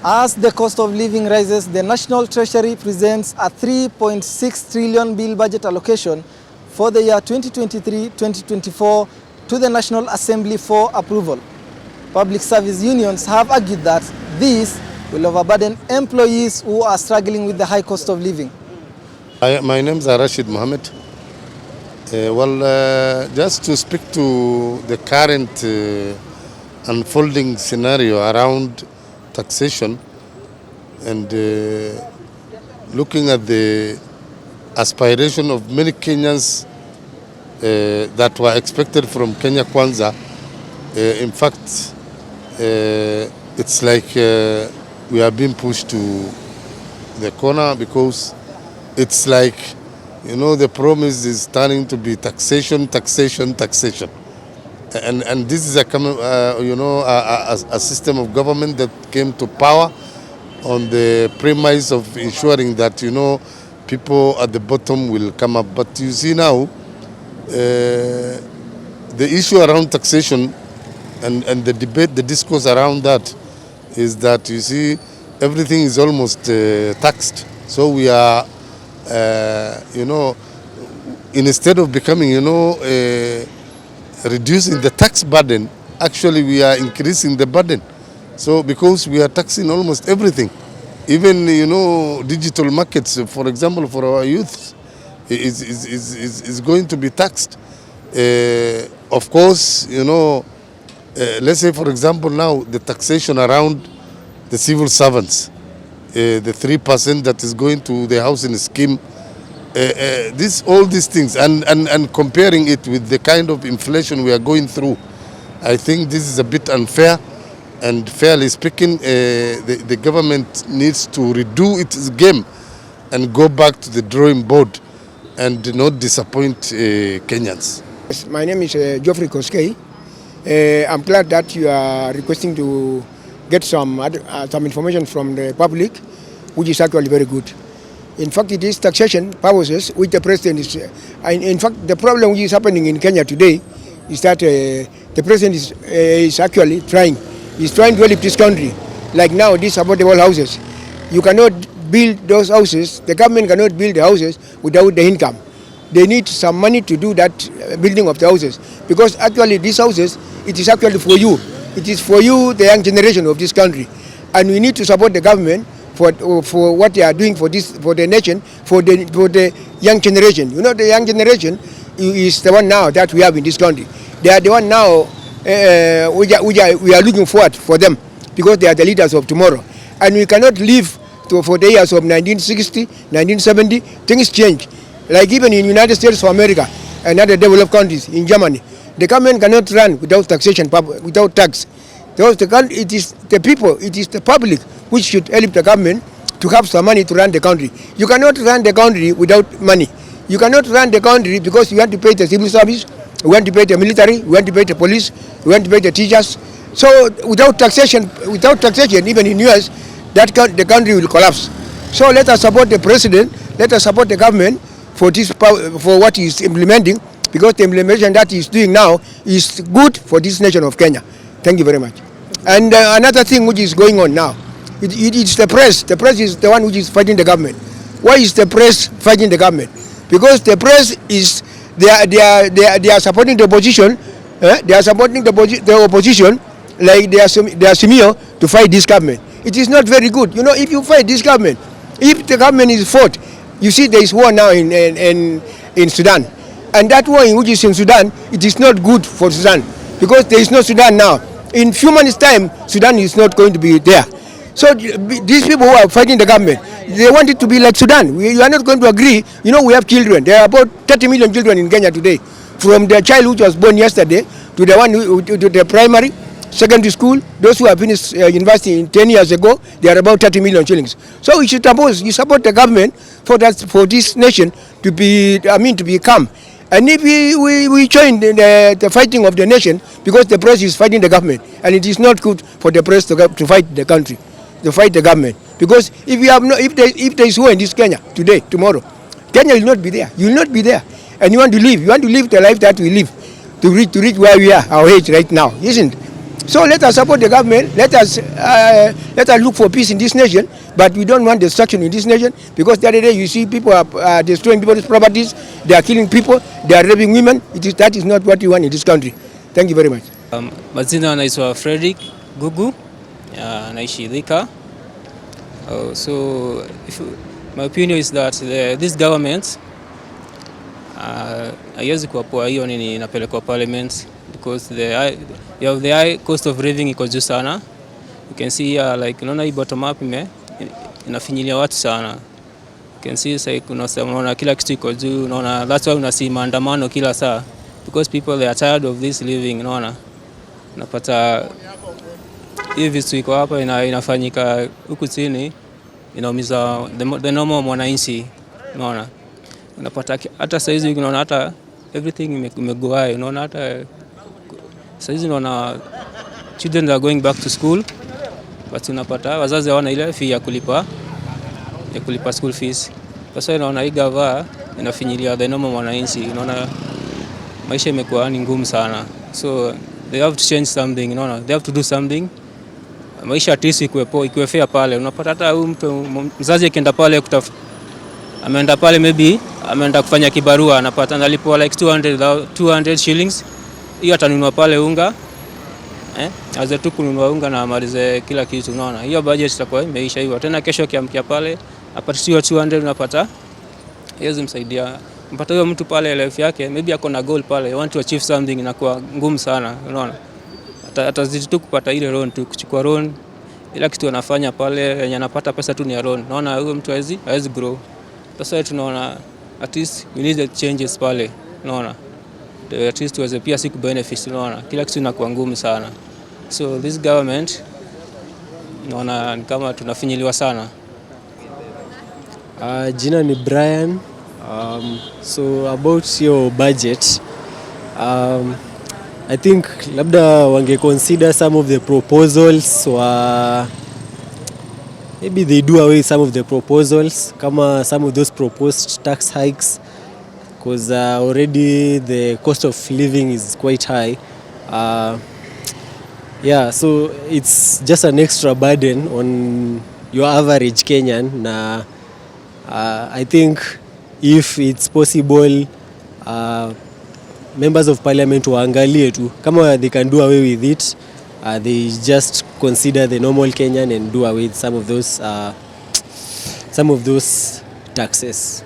As the cost of living rises, the National Treasury presents a 3.6 trillion bill budget allocation for the year 2023-2024 to the National Assembly for approval. Public service unions have argued that this will overburden employees who are struggling with the high cost of living. My name is Rashid Mohammed. Just to speak to the current unfolding scenario around taxation and looking at the aspiration of many Kenyans that were expected from Kenya Kwanza. In fact, it's like we are being pushed to the corner because it's like, the promise is turning to be taxation. And this is a system of government that came to power on the premise of ensuring that, people at the bottom will come up. But you see now, the issue around taxation and the debate, the discourse around that is that, you see, everything is almost taxed. So we are, instead of becoming, reducing the tax burden, actually we are increasing the burden. So because we are taxing almost everything, even digital markets, for example, for our youth, is going to be taxed. Of course, let's say, for example, now the taxation around the civil servants, the 3% that is going to the housing scheme. All these things and comparing it with the kind of inflation we are going through, I think this is a bit unfair. And fairly speaking, the government needs to redo its game and go back to the drawing board and not disappoint Kenyans. Yes, my name is Geoffrey Koskei. I'm glad that you are requesting to get some information from the public, which is actually very good. In fact, it is taxation purposes which the president is. In fact, the problem which is happening in Kenya today is that the president is actually trying to develop this country. Like now, these affordable houses, you cannot build those houses. The government cannot build the houses without the income. They need some money to do that building of the houses, because actually these houses, it is actually for you. It is for you, the young generation of this country, and we need to support the government for what they are doing for the nation, for the young generation. The young generation is the one now that we have in this country. They are the one now we are looking forward for them, because they are the leaders of tomorrow. And we cannot live for the years of 1960, 1970. Things change. Like even in United States of America and other developed countries, in Germany, the government cannot run without taxation, without tax. It is the people, it is the public which should help the government to have some money to run the country. You cannot run the country without money. You cannot run the country because you want to pay the civil service, you want to pay the military, you want to pay the police, you want to pay the teachers. So without taxation, even in US, the country will collapse. So let us support the president, let us support the government for what he is implementing, because the implementation that he is doing now is good for this nation of Kenya. Thank you very much. And another thing which is going on now, it's the press. The press is the one which is fighting the government. Why is the press fighting the government? Because the press is they are supporting the opposition. They are supporting the opposition, like they are Simio to fight this government. It is not very good. If you fight this government, if the government is fought, you see there is war now in Sudan, and that war which is in Sudan, it is not good for Sudan, because there is no Sudan now. In few months' time, Sudan is not going to be there. So these people who are fighting the government, they want it to be like Sudan. We are not going to agree. We have children. There are about 30 million children in Kenya today. From the child which was born yesterday to the one to the primary, secondary school, those who have finished university 10 years ago, they are about 30 million shillings. So you support the government for this nation to be calm. And if we join the fighting of the nation, because the press is fighting the government, and it is not good for the press to fight the country, to fight the government. Because if there is war in this Kenya today, tomorrow, Kenya will not be there. You will not be there, and you want to live the life that we live, to reach where we are, our age right now, isn't it? So let us support the government. Let us look for peace in this nation. But we don't want destruction in this nation, because the other day you see people are destroying people's properties. They are killing people. They are raping women. That is not what we want in this country. Thank you very much. Majina anaitwa Frederick Gugu, naishi Thika. So my opinion is that this government haiwezi kuwa poa, hiyo nini inapelekwa parliament, because the high cost of living iko juu sana. You can see like unaona hii bottom up inafinyilia watu sana. You can see say unaona kila kitu iko juu, unaona that's why unasi maandamano kila saa, because people they are tired of this living. Unaona unapata hivi vitu iko hapa inafanyika huku chini, inaumiza the normal mwananchi. Unaona unapata hata saizi unaona hata everything imego high. Unaona hata saizi unaona children are going back to school, but unapata wazazi hawana ile fee ya kulipa school fees. Sasa unaona hii gava inafinyilia the normal mwananchi. Unaona maisha imekuwa ni ngumu sana, so they have to change something. Unaona they have to do something. Maisha atisi ikuwe fair pale. Unapata hata huyu mtu mzazi akienda pale ameenda pale, maybe ameenda kufanya kibarua, anapata analipwa like 200 shillings. Hiyo atanunua pale unga, aze tu kununua unga na amalize kila kitu. Unaona hiyo budget itakuwa imeisha hiyo. Tena kesho kiamkia pale apatiwa 200, unapata hiyo zimsaidia. Mpata huyo mtu pale life yake maybe ako na goal pale, want to achieve something, inakuwa ngumu sana. Unaona atazidi tu kupata ile loan tu, kuchukua loan, ila kitu anafanya pale yenye anapata pesa tu ni ya loan. Unaona huyo mtu hawezi grow. Sasa tunaona at least we need the changes pale. Unaona at least tuweze pia siku benefits. Unaona kila kitu inakuwa ngumu sana, so this government naona kama tunafinyiliwa sana. Jina ni Brian. So about your budget, I think labda wange consider some of the proposals, maybe they do away some of the proposals, kama some of those proposed tax hikes, because already the cost of living is quite high. Yeah, so it's just an extra burden on your average Kenyan. Na I think if it's possible, members of parliament waangalie tu kama they can do away with it. They just consider the normal Kenyan and do away with some of those taxes.